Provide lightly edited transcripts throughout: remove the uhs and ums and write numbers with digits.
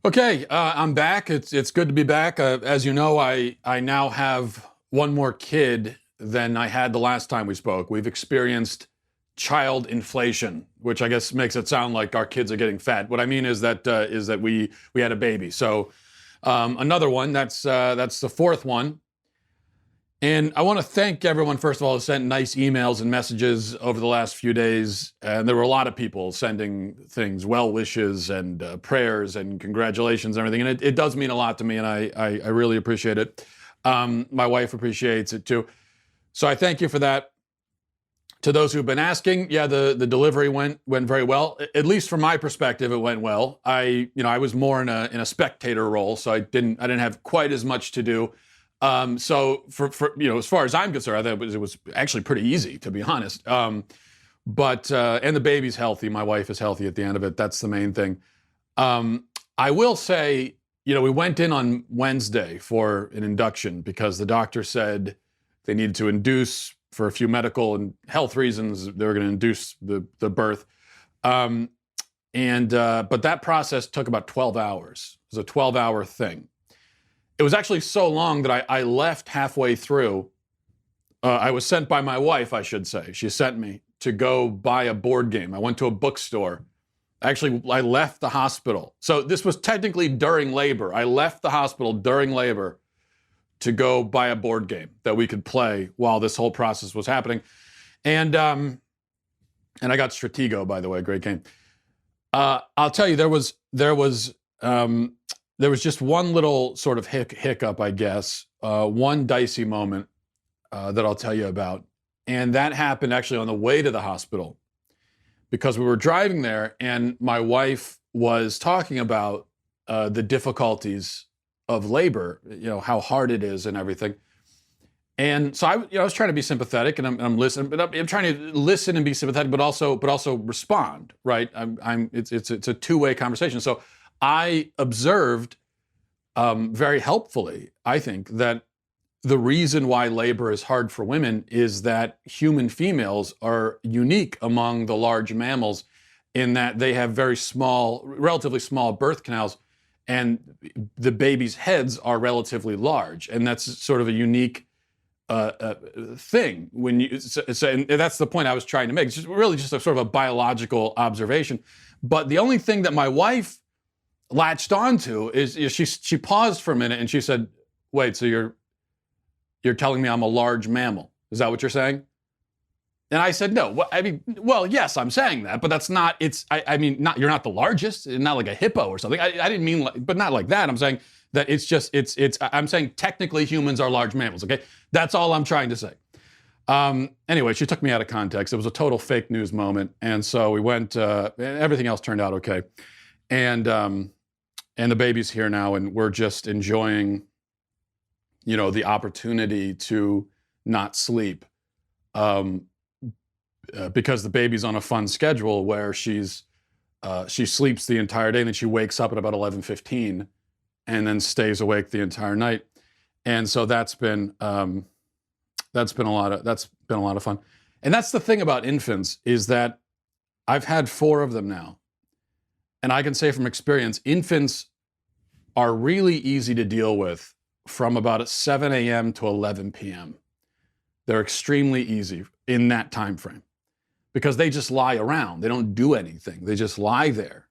Okay, I'm back. It's good to be back. As you know, I now have one more kid than I had the last time we spoke. We've experienced child inflation, which I guess makes it sound like our kids are getting fat. What I mean is that we had a baby. So another one. That's the fourth one. And I want to thank everyone, first of all, who sent nice emails and messages over the last few days. And there were a lot of people sending things, well wishes and prayers and congratulations and everything. And it does mean a lot to me, and I really appreciate it. My wife appreciates it too. So I thank you for that. To those who've been asking, yeah, the delivery went very well. At least from my perspective, it went well. I was more in a spectator role, so I didn't have quite as much to do. So for as far as I'm concerned, I thought it was actually pretty easy, to be honest. But and the baby's healthy. My wife is healthy at the end of it. That's the main thing. I will say, we went in on Wednesday for an induction because the doctor said they needed to induce for a few medical and health reasons. They were going to induce the birth. But that process took about 12 hours. It was a 12-hour thing. It was actually so long that I left halfway through. I was sent by my wife, I should say. She sent me to go buy a board game. I went to a bookstore. Actually, I left the hospital. So this was technically during labor. I left the hospital during labor to go buy a board game that we could play while this whole process was happening. And I got Stratego, by the way, great game. I'll tell you, there was just one little sort of hiccup, I guess, one dicey moment that I'll tell you about. And that happened actually on the way to the hospital because we were driving there and my wife was talking about the difficulties of labor, how hard it is and everything. And so I was trying to be sympathetic and I'm listening, but I'm trying to listen and be sympathetic, but also respond, right? It's a two-way conversation. So I observed very helpfully, I think, that the reason why labor is hard for women is that human females are unique among the large mammals in that they have very small, relatively small birth canals, and the babies' heads are relatively large. And that's sort of a unique thing. And that's the point I was trying to make. It's just really just a sort of a biological observation. But the only thing that my wife latched onto is she paused for a minute and she said, "Wait, so you're telling me I'm a large mammal? Is that what you're saying?" And I said, "No. Well, yes, I'm saying that, but that's not. Not. You're not the largest. Not like a hippo or something. I didn't mean, but not like that. I'm saying that it's. I'm saying technically humans are large mammals. Okay, that's all I'm trying to say." Anyway, she took me out of context. It was a total fake news moment, and so we went. Everything else turned out okay, and the baby's here now, and we're just enjoying, the opportunity to not sleep, because the baby's on a fun schedule where she sleeps the entire day, and then she wakes up at about 11:15, and then stays awake the entire night, and so that's been a lot of fun, and that's the thing about infants is that I've had 4 of them now. And I can say from experience, infants are really easy to deal with from about 7 a.m. to 11 p.m. They're extremely easy in that time frame because they just lie around. They don't do anything. They just lie there.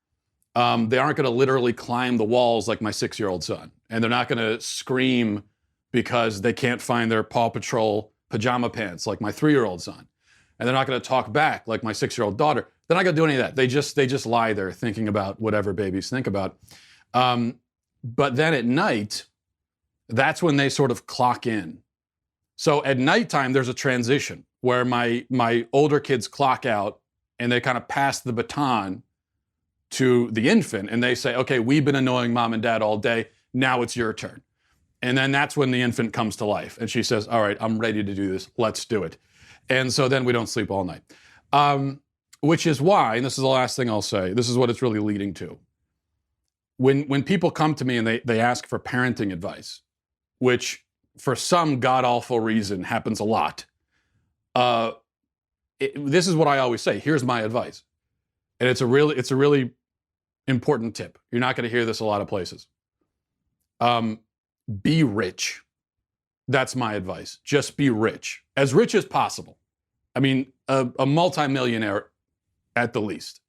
They aren't going to literally climb the walls like my 6-year-old son. And they're not going to scream because they can't find their Paw Patrol pajama pants like my 3-year-old son. And they're not going to talk back like my 6-year-old daughter. They're not going to do any of that. They just lie there thinking about whatever babies think about. But then at night, that's when they sort of clock in. So at nighttime, there's a transition where my older kids clock out and they kind of pass the baton to the infant and they say, "Okay, we've been annoying mom and dad all day. Now it's your turn." And then that's when the infant comes to life and she says, "All right, I'm ready to do this. Let's do it." And so then we don't sleep all night. Which is why, and this is the last thing I'll say, this is what it's really leading to. When people come to me and they ask for parenting advice, which for some god-awful reason happens a lot, this is what I always say. Here's my advice. And it's a really important tip. You're not going to hear this a lot of places. Be rich. That's my advice. Just be rich as possible. I mean, a multimillionaire at the least.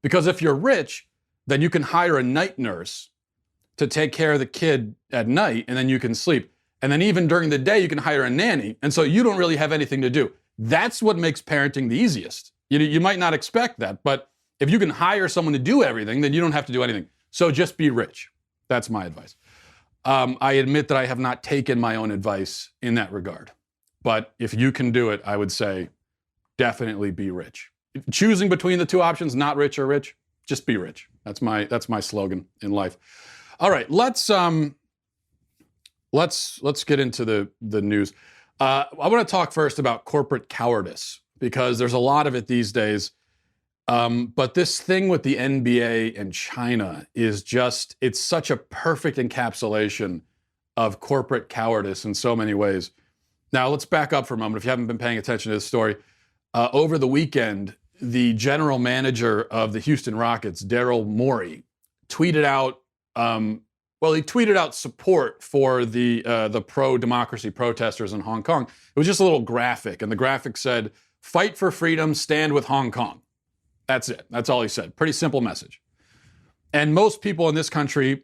Because if you're rich, then you can hire a night nurse to take care of the kid at night, and then you can sleep. And then even during the day, you can hire a nanny. And so you don't really have anything to do. That's what makes parenting the easiest. You might not expect that, but if you can hire someone to do everything, then you don't have to do anything. So just be rich. That's my advice. I admit that I have not taken my own advice in that regard. But if you can do it, I would say definitely be rich. Choosing between the two options, not rich or rich, just be rich. That's my slogan in life. All right, let's get into the news. I want to talk first about corporate cowardice, because there's a lot of it these days. But this thing with the NBA and China is just, it's such a perfect encapsulation of corporate cowardice in so many ways. Now, let's back up for a moment. If you haven't been paying attention to this story, over the weekend, the general manager of the Houston Rockets, Daryl Morey, tweeted out, he tweeted out support for the pro-democracy protesters in Hong Kong. It was just a little graphic, and the graphic said, "Fight for freedom, stand with Hong Kong." That's it. That's all he said. Pretty simple message. And most people in this country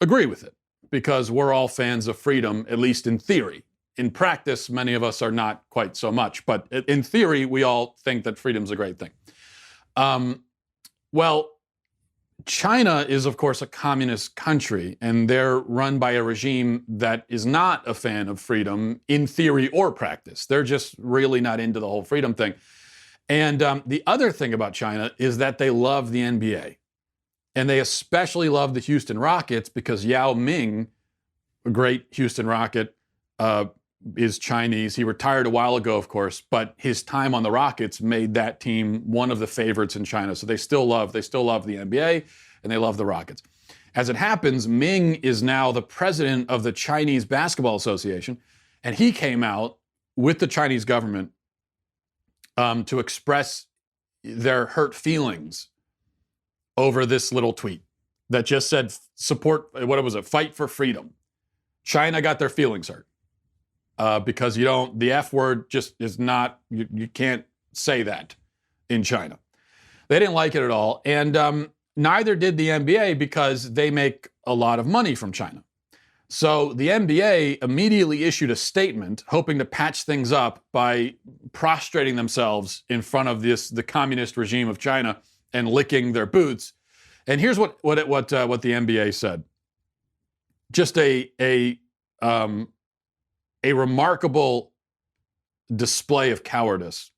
agree with it, because we're all fans of freedom, at least in theory. In practice, many of us are not quite so much, but in theory, we all think that freedom's a great thing. Well, China is, of course, a communist country, and they're run by a regime that is not a fan of freedom in theory or practice. They're just really not into the whole freedom thing. And the other thing about China is that they love the NBA. And they especially love the Houston Rockets because Yao Ming, a great Houston Rocket, is Chinese. He retired a while ago, of course, but his time on the Rockets made that team one of the favorites in China. So they still love the NBA, and they love the Rockets. As it happens, Ming is now the president of the Chinese Basketball Association, and he came out with the Chinese government to express their hurt feelings over this little tweet that just said support, what was it, fight for freedom. China got their feelings hurt. Because the F word just is not, you can't say that in China. They didn't like it at all. And neither did the NBA, because they make a lot of money from China. So the NBA immediately issued a statement hoping to patch things up by prostrating themselves in front of the communist regime of China and licking their boots. And here's what the NBA said. Just a remarkable display of cowardice.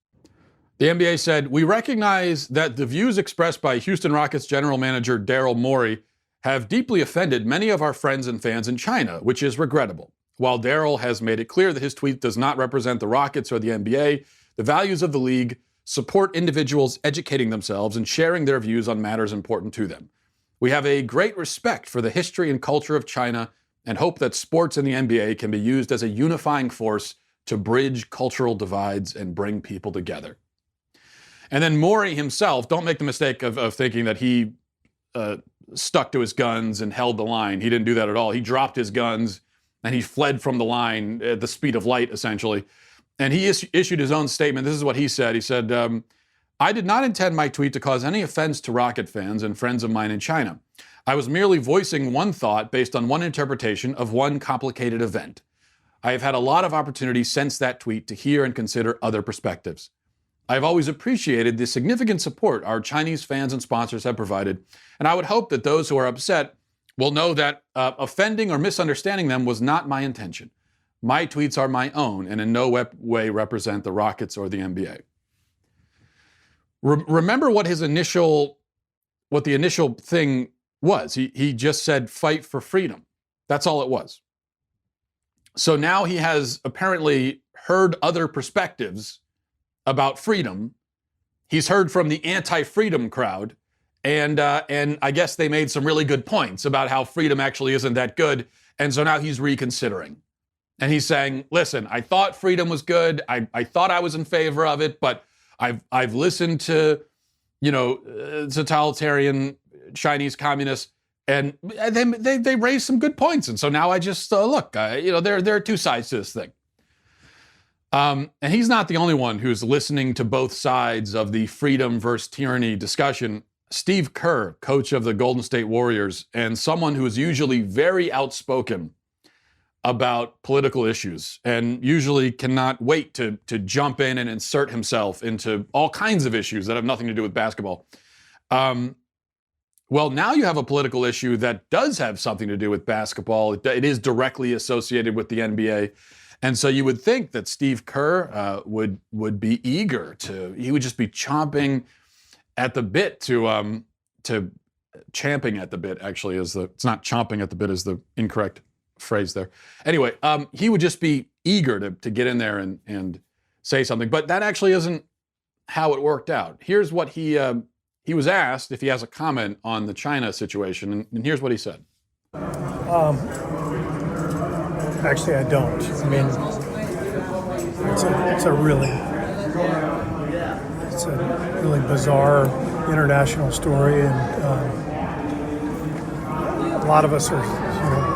The NBA said, "We recognize that the views expressed by Houston Rockets general manager Daryl Morey have deeply offended many of our friends and fans in China, which is regrettable. While Daryl has made it clear that his tweet does not represent the Rockets or the NBA, the values of the league support individuals educating themselves and sharing their views on matters important to them. We have a great respect for the history and culture of China and hope that sports and the NBA can be used as a unifying force to bridge cultural divides and bring people together." And then Morey himself, don't make the mistake of thinking that he stuck to his guns and held the line. He didn't do that at all. He dropped his guns and he fled from the line at the speed of light, essentially. And he issued his own statement. This is what he said. He said, "I did not intend my tweet to cause any offense to Rocket fans and friends of mine in China. I was merely voicing one thought based on one interpretation of one complicated event. I have had a lot of opportunity since that tweet to hear and consider other perspectives. I have always appreciated the significant support our Chinese fans and sponsors have provided, and I would hope that those who are upset will know that offending or misunderstanding them was not my intention. My tweets are my own and in no way represent the Rockets or the NBA." Remember what the initial thing was. He just said, "Fight for freedom." That's all it was. So now he has apparently heard other perspectives about freedom. He's heard from the anti-freedom crowd, and I guess they made some really good points about how freedom actually isn't that good, and so now he's reconsidering. And he's saying, "Listen, I thought freedom was good. I thought I was in favor of it, but I've listened to totalitarian Chinese communists, and they raised some good points. And so now I just look, there are two sides to this thing. And he's not the only one who's listening to both sides of the freedom versus tyranny discussion. Steve Kerr, coach of the Golden State Warriors, and someone who is usually very outspoken about political issues and usually cannot wait to jump in and insert himself into all kinds of issues that have nothing to do with basketball. Well, now you have a political issue that does have something to do with basketball. It is directly associated with the NBA. And so you would think that Steve Kerr would be eager he would just be chomping at the bit to champing at the bit, actually, it's not chomping at the bit is the incorrect phrase there. Anyway, he would just be eager to get in there and say something. But that actually isn't how it worked out. Here's what he was asked if he has a comment on the China situation, and here's what he said. Actually, I don't. I mean, it's a really bizarre international story, and a lot of us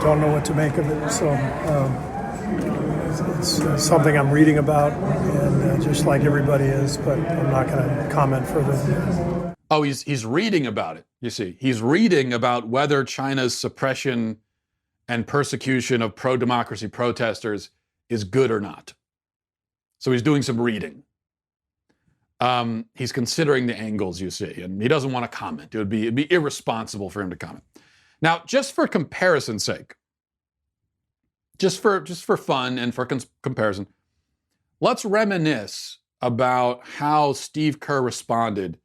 don't know what to make of it. So it's something I'm reading about, and just like everybody is, but I'm not going to comment further. Oh, he's reading about it. You see, he's reading about whether China's suppression and persecution of pro-democracy protesters is good or not. So he's doing some reading. He's considering the angles, you see, and he doesn't want to comment. It'd be irresponsible for him to comment. Now, just for comparison's sake, just for fun and for comparison, let's reminisce about how Steve Kerr responded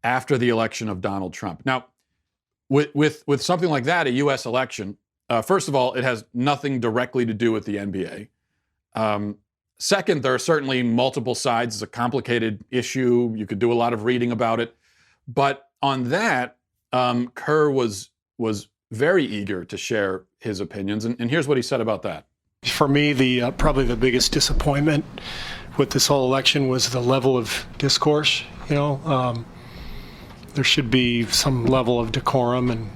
after the election of Donald Trump. Now, with something like that, a U.S. election, first of all, it has nothing directly to do with the NBA. Second, there are certainly multiple sides. It's a complicated issue. You could do a lot of reading about it. But on that, Kerr was very eager to share his opinions. And here's what he said about that. For me, probably the biggest disappointment with this whole election was the level of discourse. There should be some level of decorum and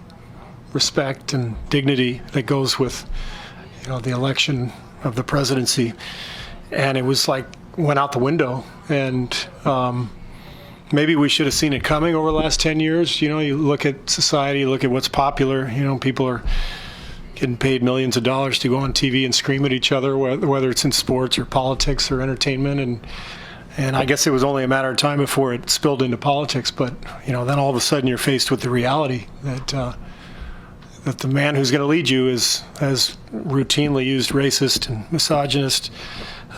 respect and dignity that goes with, the election of the presidency. And it was like went out the window. And maybe we should have seen it coming over the last 10 years. You look at society, you look at what's popular. People are getting paid millions of dollars to go on TV and scream at each other, whether it's in sports or politics or entertainment. And I guess it was only a matter of time before it spilled into politics. But, then all of a sudden you're faced with the reality that the man who's going to lead you has routinely used racist and misogynist,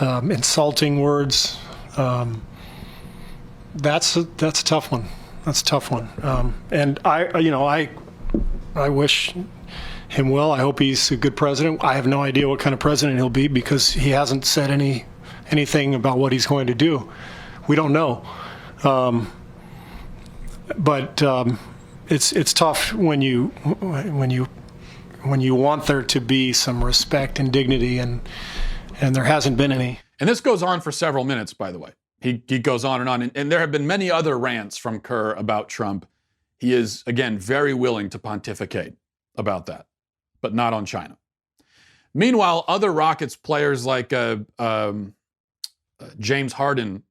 insulting words. That's a tough one. That's a tough one. And I wish him well. I hope he's a good president. I have no idea what kind of president he'll be because he hasn't said anything about what he's going to do. We don't know. But it's tough when you want there to be some respect and dignity, and there hasn't been any. And this goes on for several minutes, by the way. He goes on, and there have been many other rants from Kerr about Trump. He is, again, very willing to pontificate about that, but not on China. Meanwhile, other Rockets players like James Harden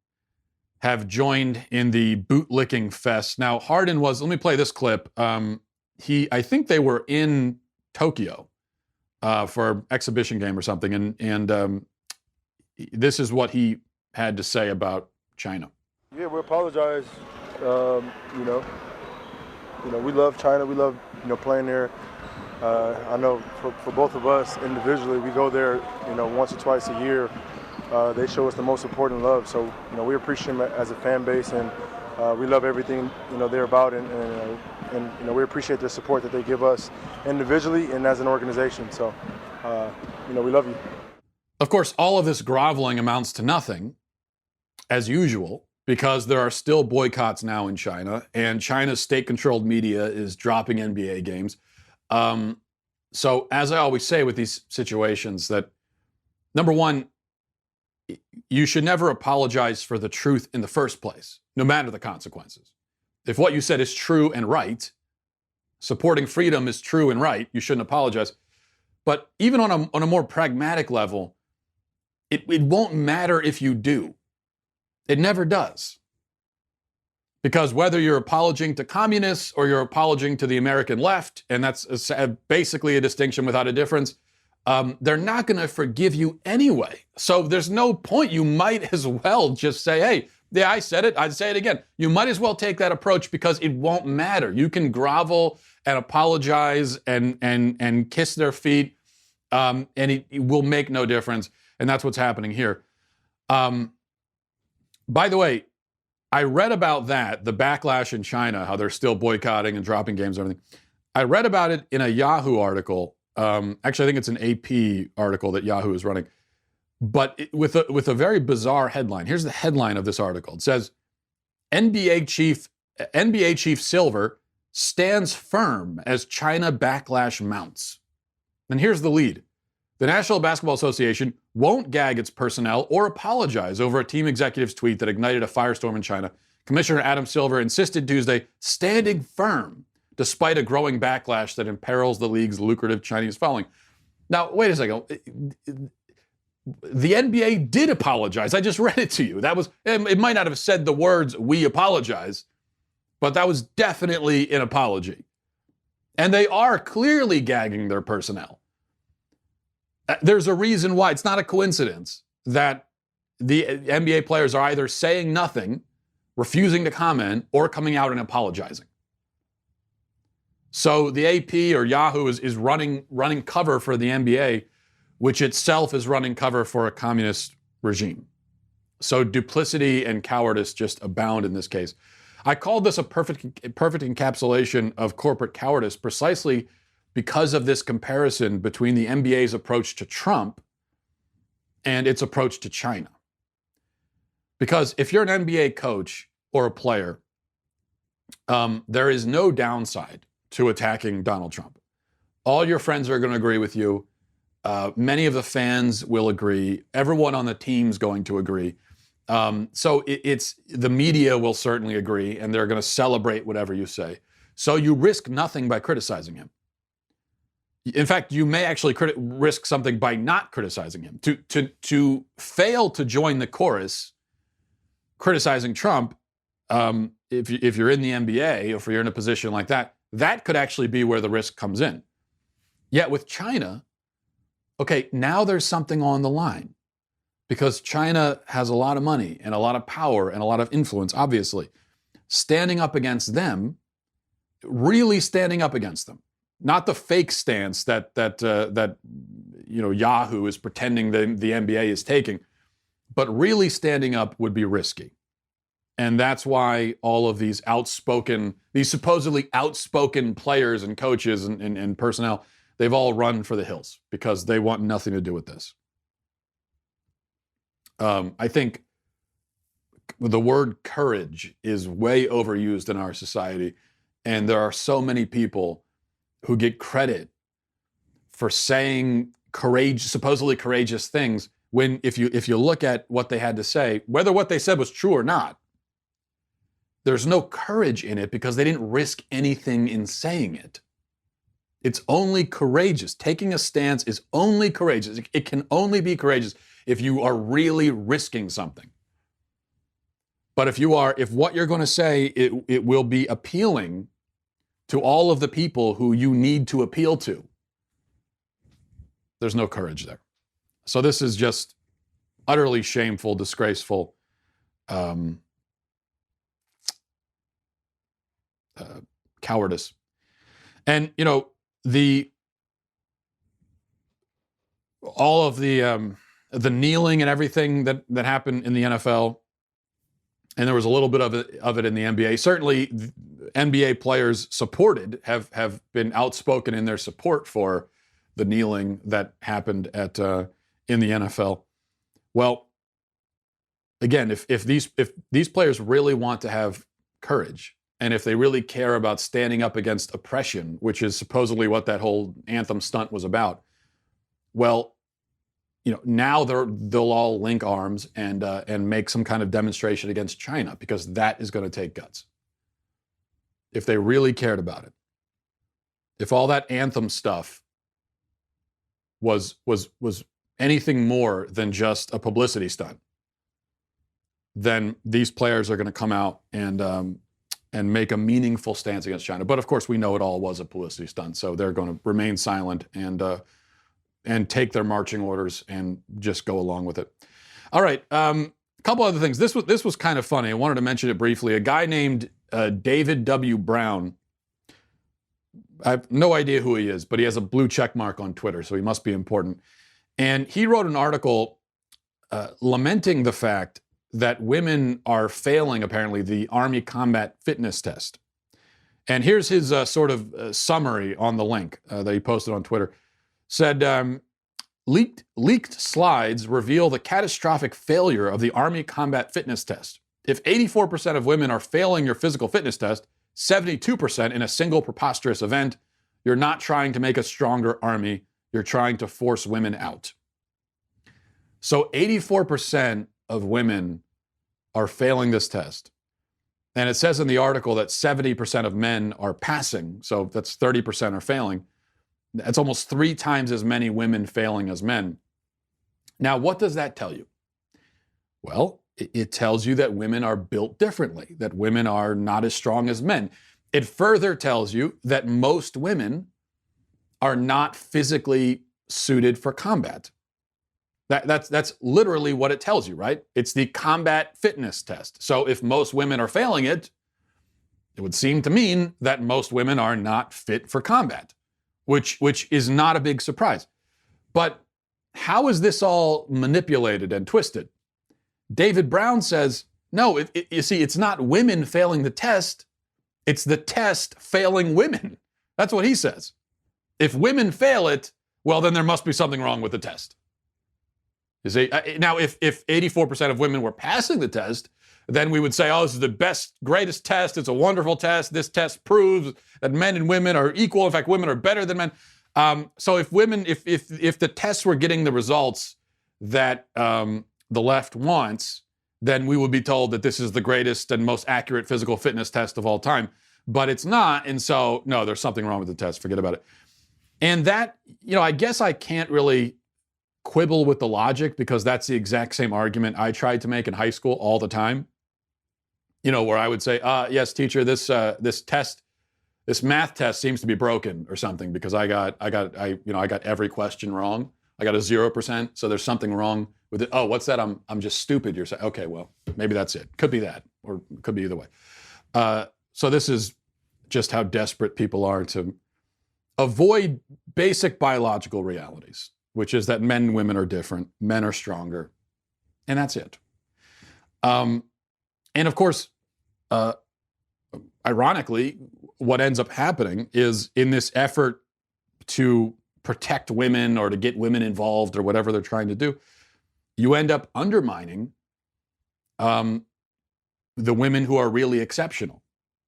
have joined in the bootlicking fest. Now, Harden was, let me play this clip. I think they were in Tokyo for an exhibition game or something, and this is what he had to say about China. Yeah, we apologize. We love China. We love, playing there. I know for both of us individually, we go there, once or twice a year. They show us the most important love. So, we appreciate them as a fan base, and we love everything, they're about, and we appreciate the support that they give us individually and as an organization. So, we love you. Of course, all of this groveling amounts to nothing, as usual, because there are still boycotts now in China, and China's state-controlled media is dropping NBA games. So, as I always say with these situations, that number one, you should never apologize for the truth in the first place, no matter the consequences. If what you said is true and right, supporting freedom is true and right. You shouldn't apologize. But even on a more pragmatic level, it won't matter if you do. It never does. Because whether you're apologizing to communists or you're apologizing to the American left, and that's basically a distinction without a difference, they're not going to forgive you anyway. So there's no point. You might as well just say, hey, yeah, I said it. I'd say it again. You might as well take that approach because it won't matter. You can grovel and apologize and kiss their feet, and it will make no difference. And that's what's happening here. By the way, I read about that, the backlash in China, how they're still boycotting and dropping games and everything. I read about it in a Yahoo article. Actually, I think it's an AP article that Yahoo is running. But with a very bizarre headline. Here's the headline of this article. It says, NBA Chief Silver stands firm as China backlash mounts. And here's the lead. The National Basketball Association won't gag its personnel or apologize over a team executive's tweet that ignited a firestorm in China. Commissioner Adam Silver insisted Tuesday, standing firm despite a growing backlash that imperils the league's lucrative Chinese following. Now, wait a second. The NBA did apologize. I just read it to you. It might not have said the words, we apologize, but that was definitely an apology. And they are clearly gagging their personnel. There's a reason why. It's not a coincidence that the NBA players are either saying nothing, refusing to comment, or coming out and apologizing. So the AP or Yahoo is running cover for the NBA, which itself is running cover for a communist regime. So duplicity and cowardice just abound in this case. I called this a perfect encapsulation of corporate cowardice precisely because of this comparison between the NBA's approach to Trump and its approach to China. Because if you're an NBA coach or a player, there is no downside to attacking Donald Trump. All your friends are going to agree with you. Many of the fans will agree. Everyone on the team's going to agree. So it's the media will certainly agree, and they're going to celebrate whatever you say. So you risk nothing by criticizing him. In fact, you may actually risk something by not criticizing him. To fail to join the chorus criticizing Trump, if you're in the NBA or if you're in a position like that, that could actually be where the risk comes in. Yet with China, okay, now there's something on the line because China has a lot of money and a lot of power and a lot of influence, obviously. Standing up against them, really standing up against them. Not the fake stance that Yahoo is pretending the NBA is taking, but really standing up would be risky. And that's why all of these supposedly outspoken players and coaches and personnel, they've all run for the hills because they want nothing to do with this. I think the word courage is way overused in our society, and there are so many people who get credit for saying supposedly courageous things when if you look at what they had to say, whether what they said was true or not, there's no courage in it because they didn't risk anything in saying it. It's only courageous. Taking a stance is only courageous. It can only be courageous if you are really risking something. But if what you're going to say, it will be appealing to all of the people who you need to appeal to, there's no courage there. So this is just utterly shameful, disgraceful, cowardice. And, all of the kneeling and everything that happened in the NFL, and there was a little bit of it in the NBA. Certainly, NBA players have been outspoken in their support for the kneeling that happened in the NFL. Well, again, if these players really want to have courage, and if they really care about standing up against oppression, which is supposedly what that whole anthem stunt was about, well, now they'll all link arms and make some kind of demonstration against China because that is going to take guts if they really cared about it. if all that anthem stuff was anything more than just a publicity stunt, then these players are going to come out and make a meaningful stance against China. But of course, we know it all was a publicity stunt, so they're going to remain silent and take their marching orders and just go along with it. All right, a couple other things. This was kind of funny. I wanted to mention it briefly. A guy named David W. Brown. I have no idea who he is, but he has a blue check mark on Twitter, so he must be important. And he wrote an article lamenting the fact that women are failing, apparently, the Army combat fitness test. And here's his sort of summary on the link that he posted on Twitter. Said, leaked slides reveal the catastrophic failure of the Army combat fitness test. If 84% of women are failing your physical fitness test, 72% in a single preposterous event, you're not trying to make a stronger army, you're trying to force women out. So 84% of women are failing this test. And it says in the article that 70% of men are passing, so that's 30% are failing. That's almost 3 times as many women failing as men. Now, what does that tell you? Well, it tells you that women are built differently, that women are not as strong as men. It further tells you that most women are not physically suited for combat. That's literally what it tells you, right? It's the combat fitness test. So if most women are failing it, it would seem to mean that most women are not fit for combat, which is not a big surprise. But how is this all manipulated and twisted? David Brown says, no, you see, it's not women failing the test. It's the test failing women. That's what he says. If women fail it, well, then there must be something wrong with the test. You see, now if 84% of women were passing the test, then we would say, oh, this is the best, greatest test. It's a wonderful test. This test proves that men and women are equal. In fact, women are better than men. So if the tests were getting the results that the left wants, then we would be told that this is the greatest and most accurate physical fitness test of all time. But it's not, and so, no, there's something wrong with the test. Forget about it. And that, I guess I can't really quibble with the logic, because that's the exact same argument I tried to make in high school all the time. Where I would say, yes, teacher, this math test seems to be broken or something, because I got every question wrong. I got a 0%, so there's something wrong with it. Oh, what's that? I'm just stupid. You're saying, okay, well, maybe that's it. Could be that, or could be either way. So this is just how desperate people are to avoid basic biological realities, which is that men and women are different, men are stronger, and that's it. And of course, ironically, what ends up happening is, in this effort to protect women or to get women involved or whatever they're trying to do, you end up undermining the women who are really exceptional.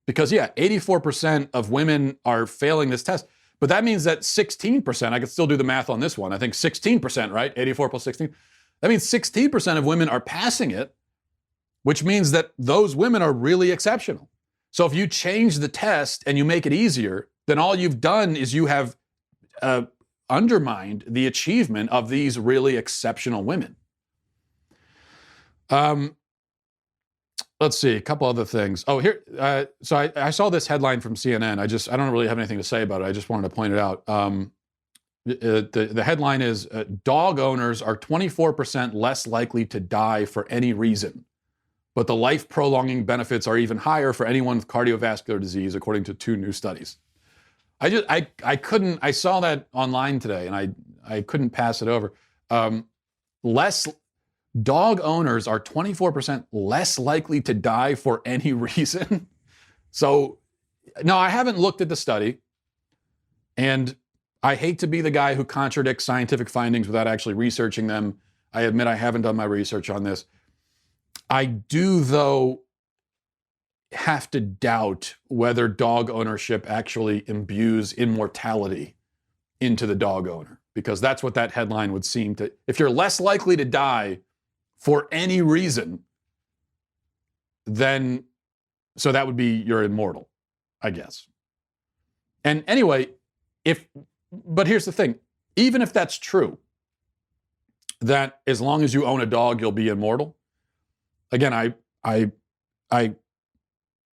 Because 84% of women are failing this test, but that means that 16%, I could still do the math on this one, I think 16%, right? 84 plus 16. That means 16% of women are passing it, which means that those women are really exceptional. So if you change the test and you make it easier, then all you've done is you have undermined the achievement of these really exceptional women. Let's see, a couple other things. Oh, here, so I saw this headline from CNN. I don't really have anything to say about it. I just wanted to point it out. The headline is, dog owners are 24% less likely to die for any reason, but the life-prolonging benefits are even higher for anyone with cardiovascular disease, according to 2 new studies. I saw that online today, and I couldn't pass it over. Dog owners are 24% less likely to die for any reason. So, no, I haven't looked at the study, and I hate to be the guy who contradicts scientific findings without actually researching them. I admit I haven't done my research on this. I do, though, have to doubt whether dog ownership actually imbues immortality into the dog owner, because that's what that headline would seem to. If you're less likely to die for any reason, then, so that would be you're immortal, I guess. And anyway, But here's the thing, even if that's true, that as long as you own a dog, you'll be immortal. Again, I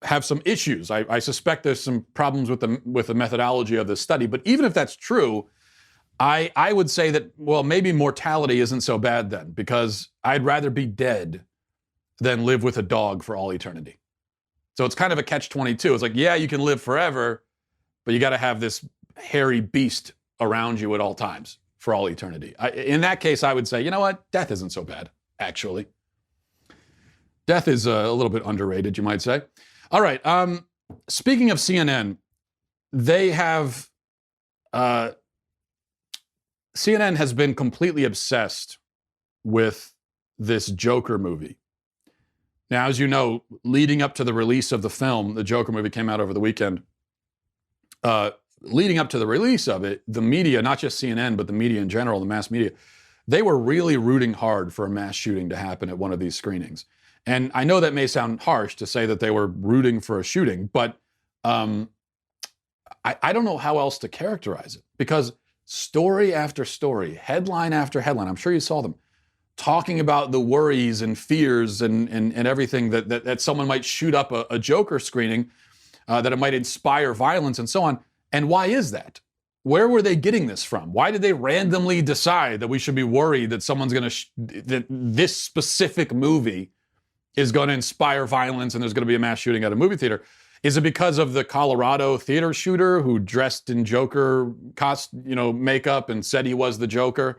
have some issues. I suspect there's some problems with the methodology of this study. But even if that's true, I would say that, well, maybe mortality isn't so bad then, because I'd rather be dead than live with a dog for all eternity. So it's kind of a catch-22. It's like, yeah, you can live forever, but you got to have this hairy beast around you at all times for all eternity. In that case, I would say, you know what? Death isn't so bad, actually. Death is a little bit underrated, you might say. All right. Speaking of CNN, they have... CNN has been completely obsessed with this Joker movie. Now, as you know, leading up to the release of the film, the Joker movie came out over the weekend. Leading up to the release of it, the media, not just CNN, but the media in general, the mass media, they were really rooting hard for a mass shooting to happen at one of these screenings. And I know that may sound harsh to say that they were rooting for a shooting, but I don't know how else to characterize it, because story after story, headline after headline, I'm sure you saw them, talking about the worries and fears and everything that someone might shoot up a Joker screening, that it might inspire violence and so on. And why is that? Where were they getting this from? Why did they randomly decide that we should be worried that someone's going to, that this specific movie is going to inspire violence and there's going to be a mass shooting at a movie theater? Is it because of the Colorado theater shooter who dressed in Joker makeup and said he was the Joker?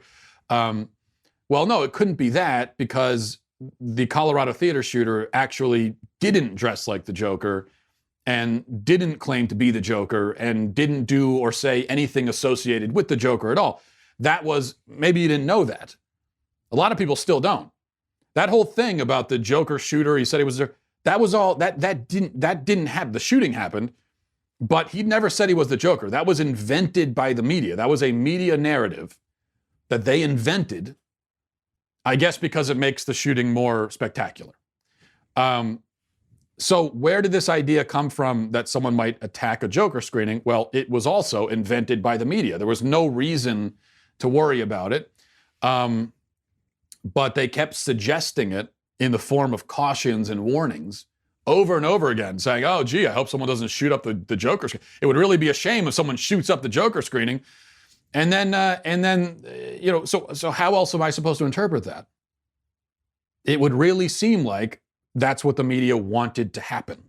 Well, no, it couldn't be that, because the Colorado theater shooter actually didn't dress like the Joker and didn't claim to be the Joker and didn't do or say anything associated with the Joker at all. That was, maybe you didn't know that. A lot of people still don't. That whole thing about the Joker shooter, he said he was there, that was all, that didn't happen. The shooting happened, but he never said he was the Joker. That was invented by the media. That was a media narrative that they invented, I guess because it makes the shooting more spectacular. So where did this idea come from that someone might attack a Joker screening? Well, it was also invented by the media. There was no reason to worry about it, but they kept suggesting it in the form of cautions and warnings over and over again, saying, oh, gee, I hope someone doesn't shoot up the Joker screening. It would really be a shame if someone shoots up the Joker screening. And then, so how else am I supposed to interpret that? It would really seem like that's what the media wanted to happen,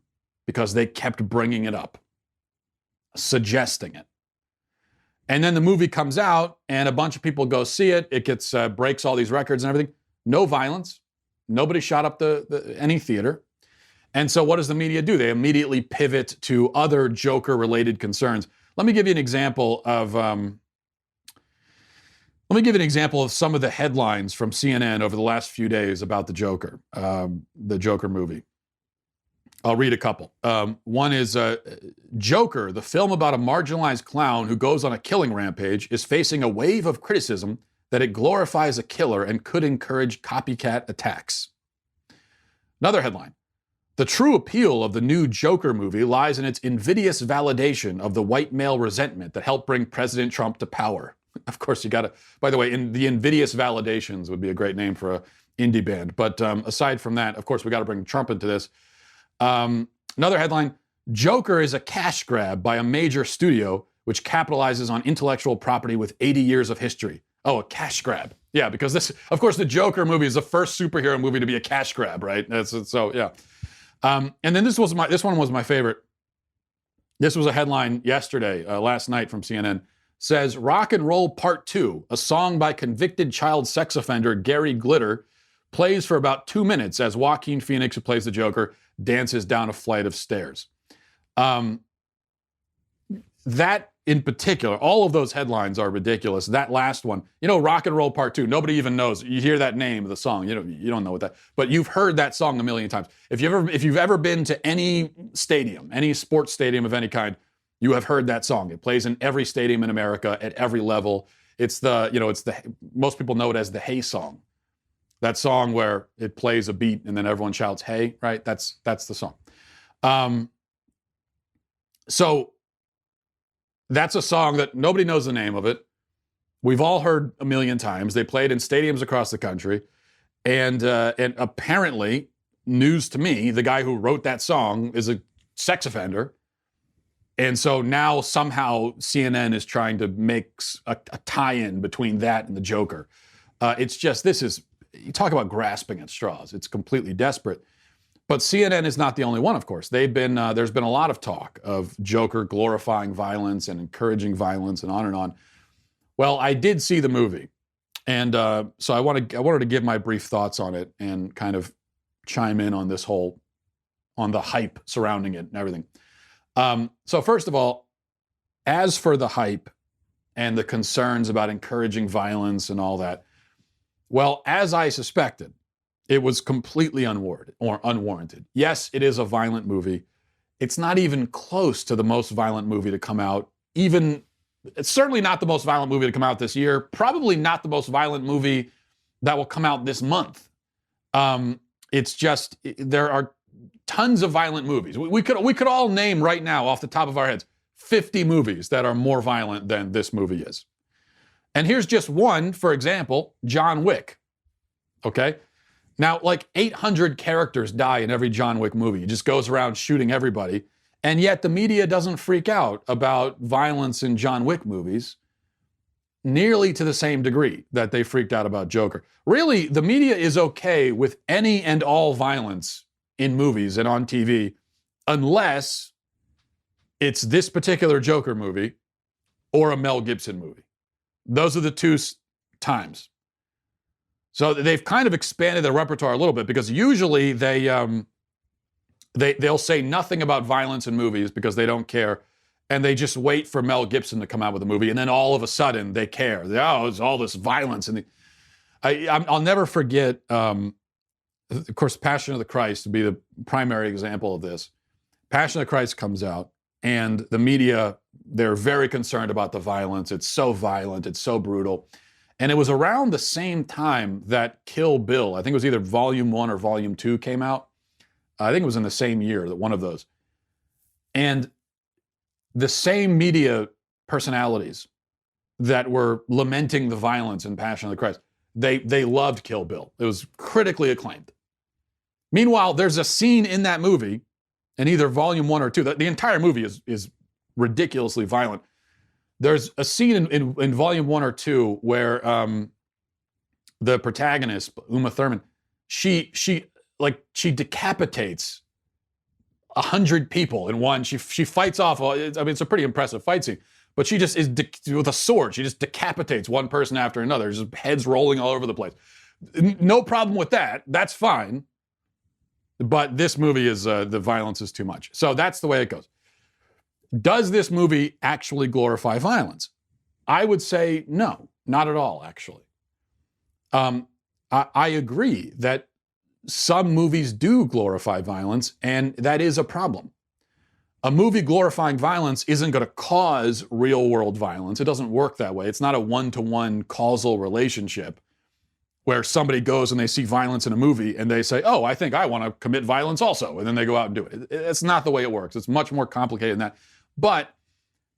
because they kept bringing it up, suggesting it. And then the movie comes out and a bunch of people go see it. It gets breaks all these records and everything. No violence. Nobody shot up any theater. And so what does the media do? They immediately pivot to other Joker-related concerns. Let me give you an example of some of the headlines from CNN over the last few days about the Joker movie. I'll read a couple. One is Joker, the film about a marginalized clown who goes on a killing rampage, is facing a wave of criticism that it glorifies a killer and could encourage copycat attacks. Another headline. The true appeal of the new Joker movie lies in its invidious validation of the white male resentment that helped bring President Trump to power. Of course, you got to, by the way, the Invidious Validations would be a great name for an indie band. But aside from that, of course, we got to bring Trump into this. Another headline, Joker is a cash grab by a major studio which capitalizes on intellectual property with 80 years of history. Oh, a cash grab. Yeah, because this, of course, the Joker movie is the first superhero movie to be a cash grab, right? So, yeah. And then this one was my favorite. This was a headline yesterday, last night from CNN. Says, Rock and Roll Part 2, a song by convicted child sex offender Gary Glitter, plays for about 2 minutes as Joaquin Phoenix, who plays the Joker, dances down a flight of stairs. That in particular, all of those headlines are ridiculous. That last one, Rock and Roll Part 2, nobody even knows. You hear that name of the song, you don't know what that, but you've heard that song a million times. If you've ever been to any stadium, any sports stadium of any kind, you have heard that song. It plays in every stadium in America at every level. It's most people know it as the Hey song. That song where it plays a beat and then everyone shouts, hey, right? That's the song. So That's a song that nobody knows the name of it. We've all heard a million times. They played in stadiums across the country. And apparently, news to me, the guy who wrote that song is a sex offender. And so now somehow CNN is trying to make a tie-in between that and the Joker. It's just, you talk about grasping at straws. It's completely desperate. But CNN is not the only one, of course. There's been a lot of talk of Joker glorifying violence and encouraging violence and on and on. Well, I did see the movie. And so I wanted to give my brief thoughts on it and kind of chime in on on the hype surrounding it and everything. So first of all, as for the hype and the concerns about encouraging violence and all that, well, as I suspected, it was completely unwarranted. Yes, it is a violent movie. It's not even close to the most violent movie to come out. It's certainly not the most violent movie to come out this year. Probably not the most violent movie that will come out this month. It's just, there are tons of violent movies. We could all name right now off the top of our heads 50 movies that are more violent than this movie is. And here's just one, for example, John Wick. Okay? Now, like 800 characters die in every John Wick movie. He just goes around shooting everybody. And yet the media doesn't freak out about violence in John Wick movies nearly to the same degree that they freaked out about Joker. Really, the media is okay with any and all violence in movies and on TV, unless it's this particular Joker movie or a Mel Gibson movie. Those are the two times. So they've kind of expanded their repertoire a little bit, because usually they'll say nothing about violence in movies because they don't care, and they just wait for Mel Gibson to come out with a movie, and then all of a sudden they care. There's all this violence, and I'll never forget. Of course, Passion of the Christ would be the primary example of this. Passion of the Christ comes out, and the media, they're very concerned about the violence. It's so violent, it's so brutal. And it was around the same time that Kill Bill, I think it was either Volume 1 or Volume 2 came out. I think it was in the same year, one of those. And the same media personalities that were lamenting the violence in Passion of the Christ, they loved Kill Bill. It was critically acclaimed. Meanwhile, there's a scene in that movie, in either Volume 1 or 2, the entire movie is ridiculously violent. There's a scene in Volume 1 or 2 where the protagonist, Uma Thurman, she decapitates 100 people in one. She fights off. It's a pretty impressive fight scene. But she just with a sword. She just decapitates one person after another. Just heads rolling all over the place. No problem with that. That's fine. But this movie is the violence is too much. So that's the way it goes. Does this movie actually glorify violence? I would say no, not at all, actually. I agree that some movies do glorify violence, and that is a problem. A movie glorifying violence isn't going to cause real-world violence. It doesn't work that way. It's not a one-to-one causal relationship where somebody goes and they see violence in a movie and they say, oh, I think I want to commit violence also, and then they go out and do it. It's not the way it works. It's much more complicated than that. But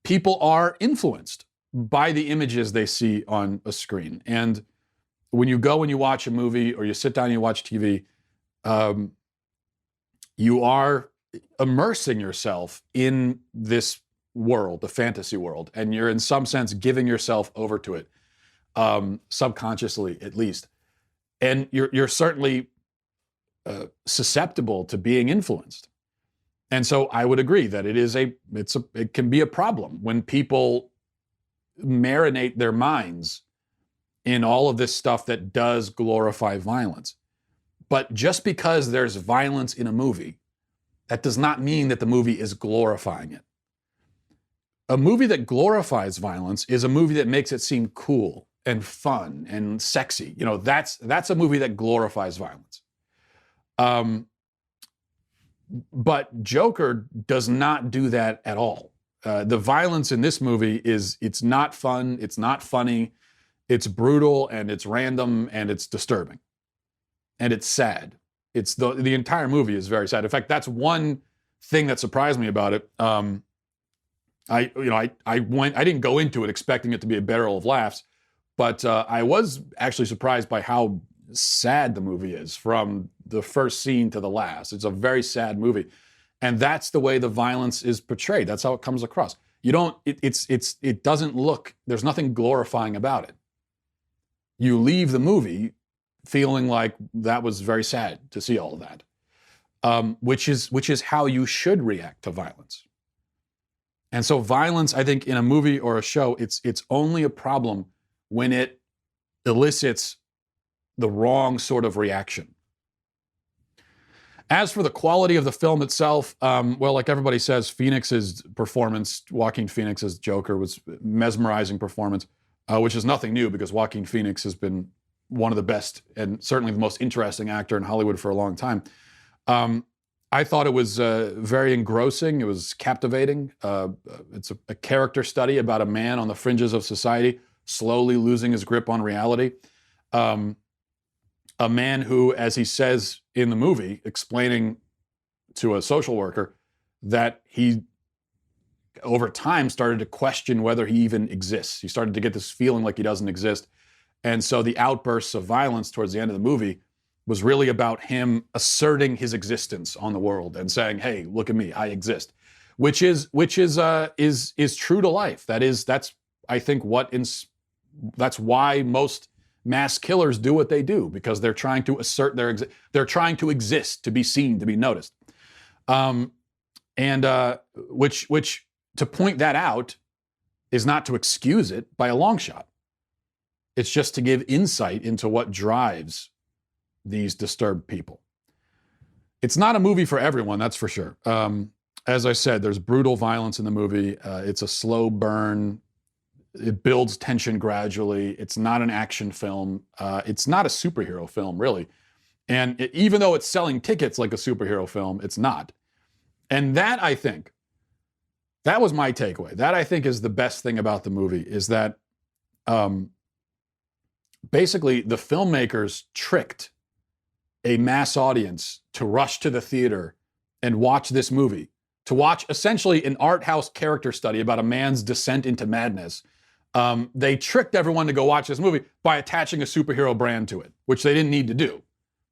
people are influenced by the images they see on a screen. And when you go and you watch a movie or you sit down and you watch TV, you are immersing yourself in this world, the fantasy world, and you're in some sense giving yourself over to it, subconsciously at least. And you're certainly susceptible to being influenced. And so I would agree that it can be a problem when people marinate their minds in all of this stuff that does glorify violence. But just because there's violence in a movie, that does not mean that the movie is glorifying it. A movie that glorifies violence is a movie that makes it seem cool and fun and sexy. You know, that's a movie that glorifies violence. But Joker does not do that at all. The violence in this movie it's not fun, it's not funny, it's brutal, and it's random, and it's disturbing. And it's sad. It's the entire movie is very sad. In fact, that's one thing that surprised me about it. I didn't go into it expecting it to be a barrel of laughs, but I was actually surprised by how sad the movie is from the first scene to the last. It's a very sad movie. And that's the way the violence is portrayed. That's how it comes across. It doesn't look, there's nothing glorifying about it. You leave the movie feeling like that was very sad to see all of that, which is how you should react to violence. And so violence, I think, in a movie or a show, it's only a problem when it elicits the wrong sort of reaction. As for the quality of the film itself, well, like everybody says, Phoenix's performance, Joaquin Phoenix's Joker, was mesmerizing performance, which is nothing new because Joaquin Phoenix has been one of the best and certainly the most interesting actor in Hollywood for a long time. I thought it was very engrossing. It was captivating. It's a character study about a man on the fringes of society, slowly losing his grip on reality. A man who, as he says in the movie, explaining to a social worker that he, over time, started to question whether he even exists. He started to get this feeling like he doesn't exist. And so the outbursts of violence towards the end of the movie was really about him asserting his existence on the world and saying, "Hey, look at me, I exist," which is true to life. That's I think that's why most mass killers do what they do, because they're trying to assert they're trying to exist, to be seen, to be noticed, which to point that out is not to excuse it by a long shot. It's just to give insight into what drives these disturbed people. It's not a movie for everyone, that's for sure. As I said, there's brutal violence in the movie. It's a slow burn. It builds tension gradually. It's not an action film. It's not a superhero film, really. And even though it's selling tickets like a superhero film, it's not. And that, I think, that was my takeaway. That, I think, is the best thing about the movie, is that basically the filmmakers tricked a mass audience to rush to the theater and watch this movie, to watch essentially an art house character study about a man's descent into madness. They tricked everyone to go watch this movie by attaching a superhero brand to it, which they didn't need to do.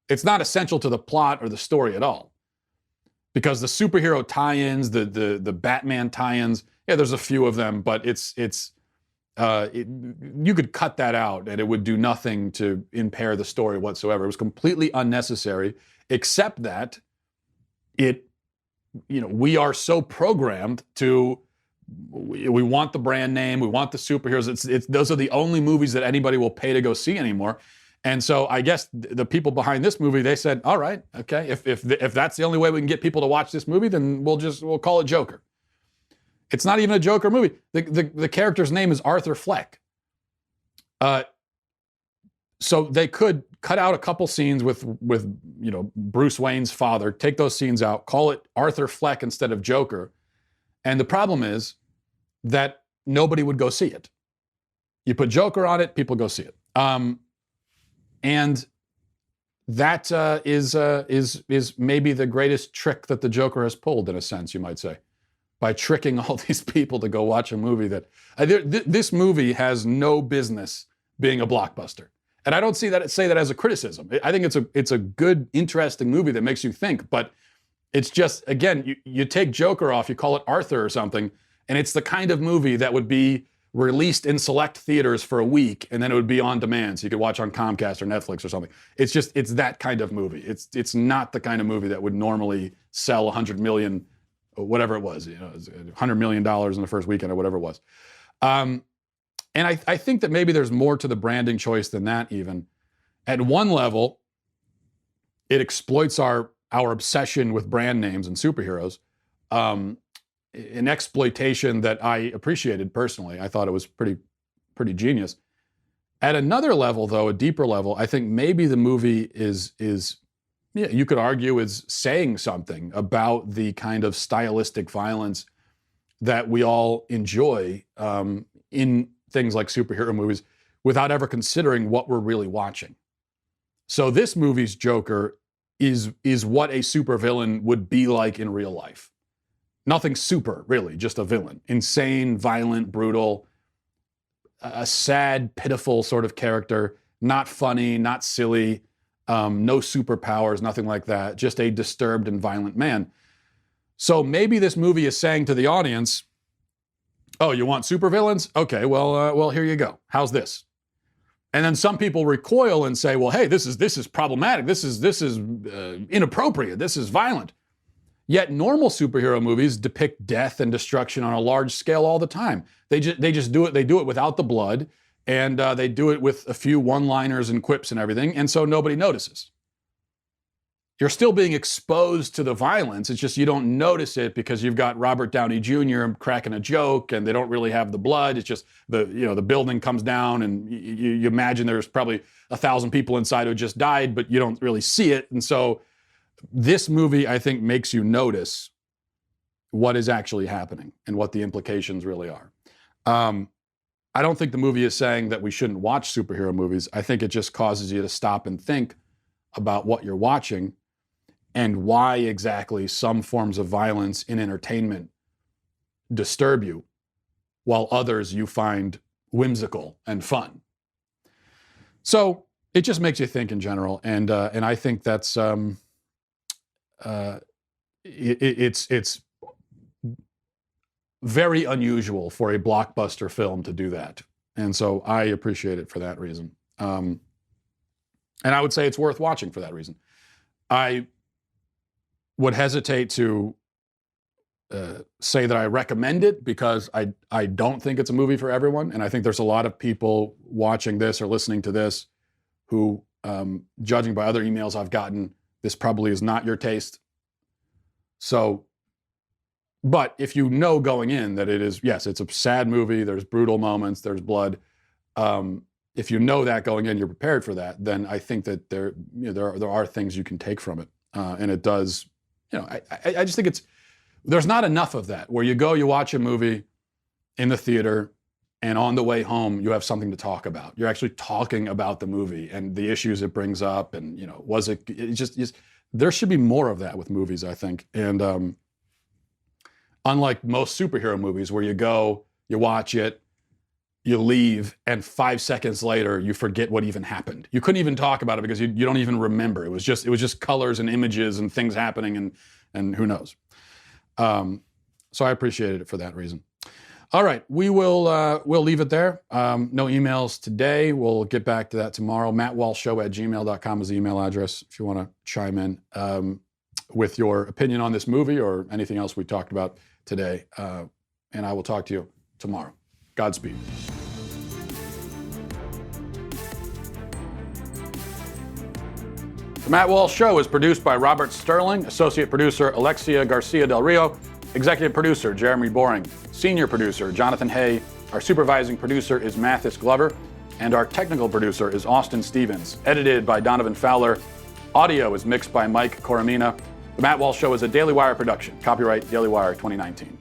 It's not essential to the plot or the story at all. Because the superhero tie-ins, the Batman tie-ins, yeah, there's a few of them, but you could cut that out and it would do nothing to impair the story whatsoever. It was completely unnecessary, except that we are so programmed to, we want the brand name, we want the superheroes. Those are the only movies that anybody will pay to go see anymore. And so I guess the people behind this movie, they said, all right, okay, if that's the only way we can get people to watch this movie, then we'll call it Joker. It's not even a Joker movie. The character's name is Arthur Fleck. So they could cut out a couple scenes with Bruce Wayne's father, take those scenes out, call it Arthur Fleck instead of Joker. And the problem is that nobody would go see it. You put Joker on it, people go see it. And that is maybe the greatest trick that the Joker has pulled, in a sense, you might say, by tricking all these people to go watch a movie that this movie has no business being a blockbuster. And I don't say that as a criticism. I think it's a good, interesting movie that makes you think. But it's just, again, you take Joker off, you call it Arthur or something, and it's the kind of movie that would be released in select theaters for a week, and then it would be on demand, so you could watch on Comcast or Netflix or something. It's that kind of movie. It's not the kind of movie that would normally sell 100 million, whatever it was, $100 million in the first weekend or whatever it was. And I think that maybe there's more to the branding choice than that even. At one level, it exploits our obsession with brand names and superheroes. An exploitation that I appreciated personally. I thought it was pretty genius. At another level, though, a deeper level, I think maybe the movie is you could argue is saying something about the kind of stylistic violence that we all enjoy in things like superhero movies without ever considering what we're really watching. So this movie's Joker is what a supervillain would be like in real life. Nothing super, really, just a villain. Insane, violent, brutal, a sad, pitiful sort of character. Not funny, not silly, no superpowers, nothing like that. Just a disturbed and violent man. So maybe this movie is saying to the audience, oh, you want supervillains? Okay, well, here you go. How's this? And then some people recoil and say, well, hey, this is problematic. This is inappropriate. This is violent. Yet normal superhero movies depict death and destruction on a large scale all the time. They just do it. They do it without the blood, and they do it with a few one-liners and quips and everything, and so nobody notices. You're still being exposed to the violence. It's just you don't notice it because you've got Robert Downey Jr. cracking a joke, and they don't really have the blood. It's just the building comes down, and you imagine there's probably 1,000 people inside who just died, but you don't really see it. And so this movie, I think, makes you notice what is actually happening and what the implications really are. I don't think the movie is saying that we shouldn't watch superhero movies. I think it just causes you to stop and think about what you're watching and why exactly some forms of violence in entertainment disturb you, while others you find whimsical and fun. So it just makes you think in general, and I think that's it's very unusual for a blockbuster film to do that, and so I appreciate it for that reason. And I would say it's worth watching for that reason. I would hesitate to say that I recommend it because I don't think it's a movie for everyone. And I think there's a lot of people watching this or listening to this who, judging by other emails I've gotten, this probably is not your taste. So, but if you know going in that it is, yes, it's a sad movie, there's brutal moments, there's blood. If you know that going in, you're prepared for that, then I think that there are things you can take from it. And it does, I just think there's not enough of that where you watch a movie in the theater and on the way home, you have something to talk about. You're actually talking about the movie and the issues it brings up. And, there should be more of that with movies, I think. And unlike most superhero movies where you watch it, you leave, and 5 seconds later, you forget what even happened. You couldn't even talk about it because you don't even remember. It was just colors and images and things happening, and who knows. So I appreciated it for that reason. All right, we'll leave it there. No emails today. We'll get back to that tomorrow. mattwalshshow@gmail.com is the email address if you want to chime in with your opinion on this movie or anything else we talked about today. And I will talk to you tomorrow. Godspeed. The Matt Walsh Show is produced by Robert Sterling, associate producer Alexia Garcia Del Rio, executive producer Jeremy Boring, senior producer Jonathan Hay, our supervising producer is Mathis Glover, and our technical producer is Austin Stevens, edited by Donovan Fowler. Audio is mixed by Mike Coromina. The Matt Walsh Show is a Daily Wire production. Copyright Daily Wire 2019.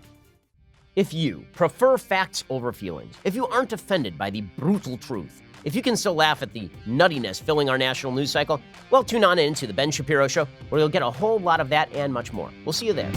If you prefer facts over feelings, if you aren't offended by the brutal truth, if you can still laugh at the nuttiness filling our national news cycle, well, tune on in to The Ben Shapiro Show, where you'll get a whole lot of that and much more. We'll see you there.